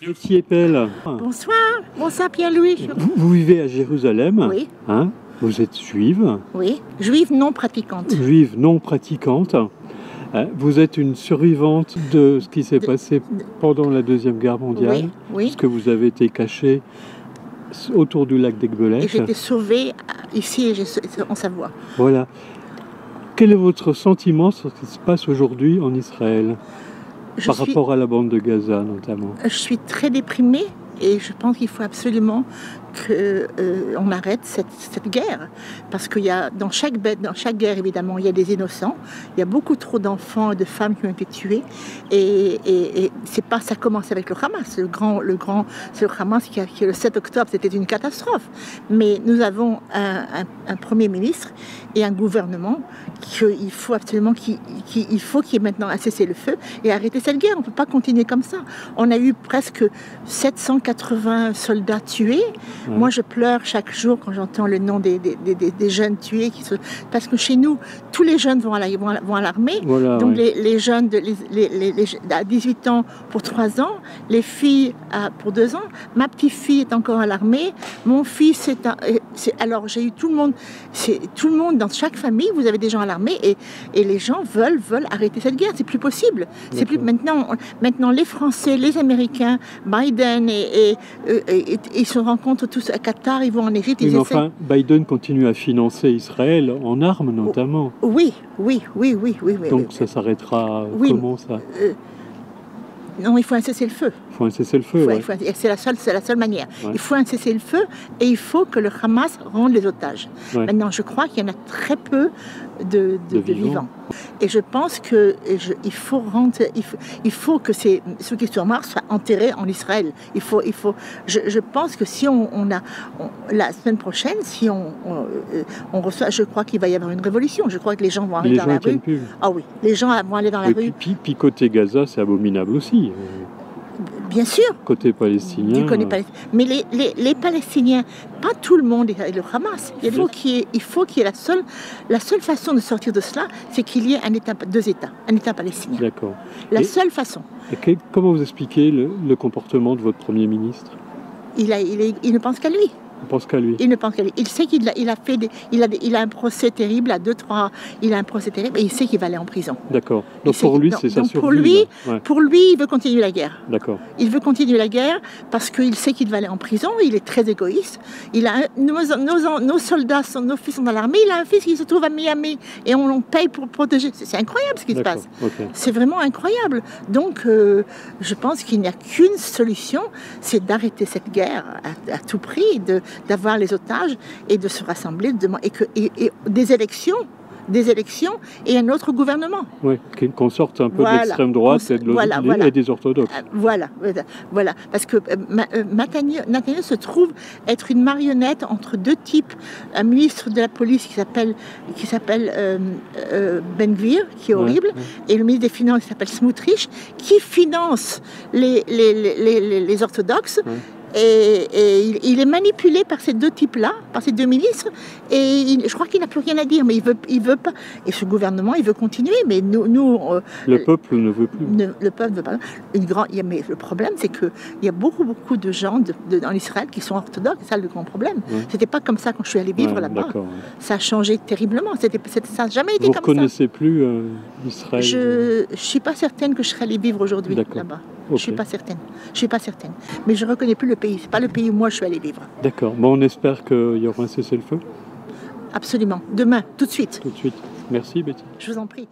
Betty Eppel. Bonsoir Pierre-Louis. Vous vivez à Jérusalem. Oui. Hein? Vous êtes juive. Oui, juive non pratiquante. Juive non pratiquante. Vous êtes une survivante de ce qui s'est passé pendant la Deuxième Guerre mondiale. Oui. Parce que vous avez été cachée autour du lac d'Egbelech. Et j'ai été sauvée ici en Savoie. Voilà. Quel est votre sentiment sur ce qui se passe aujourd'hui en Israël, par rapport à la bande de Gaza notamment? Je suis très déprimée et je pense qu'il faut absolument qu'on arrête cette guerre. Parce qu'il y a dans chaque guerre, évidemment, il y a des innocents. Il y a beaucoup trop d'enfants et de femmes qui ont été tués. Et c'est pas, ça commence avec le Hamas. C'est le Hamas qui le 7 octobre, c'était une catastrophe. Mais nous avons un Premier ministre et un gouvernement qu'il faut absolument qu'il y ait maintenant un cessez-le-feu et arrêter cette guerre. On ne peut pas continuer comme ça. On a eu presque 780 soldats tués. Ouais. Moi, je pleure chaque jour quand j'entends le nom des jeunes tués. Parce que chez nous, tous les jeunes vont à l'armée. Voilà, donc ouais. les jeunes à 18 ans pour 3 ans, les filles pour 2 ans. Ma petite-fille est encore à l'armée. Mon fils alors j'ai eu tout le monde dans chaque famille. Vous avez des gens à l'armée et les gens veulent arrêter cette guerre. C'est plus possible. C'est plus maintenant les Français, les Américains, Biden et ils se rencontrent tous à Qatar, ils vont en Égypte. Mais enfin, Biden continue à financer Israël en armes notamment. Oui. Donc ça s'arrêtera comment ça? Non, il faut un cessez-le-feu. Il faut un cessez-le-feu, ouais. C'est la seule manière. Ouais. Il faut un cessez-le-feu et il faut que le Hamas rende les otages. Ouais. Maintenant, je crois qu'il y en a très peu de vivants. Et je pense qu'il faut que ceux qui sont morts soient enterrés en Israël. Je pense que si la semaine prochaine, si on reçoit, je crois qu'il va y avoir une révolution. Je crois que les gens vont aller dans la rue. Ah oui, les gens vont aller dans la rue. Puis côté Gaza, c'est abominable aussi. Bien sûr. Côté palestinien. Mais les Palestiniens, pas tout le monde est le Hamas. Il faut qu'il y ait la seule façon de sortir de cela, c'est qu'il y ait deux États, un État palestinien. D'accord. La seule façon. Et comment vous expliquez le comportement de votre Premier ministre? Il ne pense qu'à lui. Il pense qu'à lui. Il ne pense qu'à lui. Il sait qu'il a un procès terrible à 2-3. Il a un procès terrible et il sait qu'il va aller en prison. D'accord. Donc pour lui, c'est sa survie. Pour lui, il veut continuer la guerre. D'accord. Il veut continuer la guerre parce qu'il sait qu'il va aller en prison. Il est très égoïste. Nos soldats, nos fils sont dans l'armée. Il a un fils qui se trouve à Miami et on paye pour protéger. C'est incroyable ce qui se passe. Okay. C'est vraiment incroyable. Donc, je pense qu'il n'y a qu'une solution, c'est d'arrêter cette guerre à tout prix, d'avoir les otages et de se rassembler et des élections et un autre gouvernement. Oui, qu'on sorte un peu de l'extrême droite et des orthodoxes. Voilà. Parce que Netanyahou se trouve être une marionnette entre deux types. Un ministre de la police qui s'appelle Ben Gvir, qui est horrible, et le ministre des Finances qui s'appelle Smotrich, qui finance les orthodoxes. Et il est manipulé par ces deux types-là, par ces deux ministres, et je crois qu'il n'a plus rien à dire, mais il veut pas. Et ce gouvernement, il veut continuer, mais nous le peuple ne veut plus. Le peuple ne veut pas. Mais le problème, c'est qu'il y a beaucoup de gens en Israël qui sont orthodoxes, c'est ça le grand problème. C'était pas comme ça quand je suis allée vivre là-bas. Ça a changé terriblement. Ça n'a jamais été comme ça. Vous ne reconnaissez plus Israël? Je suis pas certaine que je serais allée vivre aujourd'hui là-bas. Okay. Je suis pas certaine. Mais je reconnais plus le pays. C'est pas le pays où moi je suis allée vivre. D'accord. Bon, on espère qu'il y aura un cessez-le-feu. Absolument. Demain, tout de suite. Tout de suite. Merci Betty. Je vous en prie.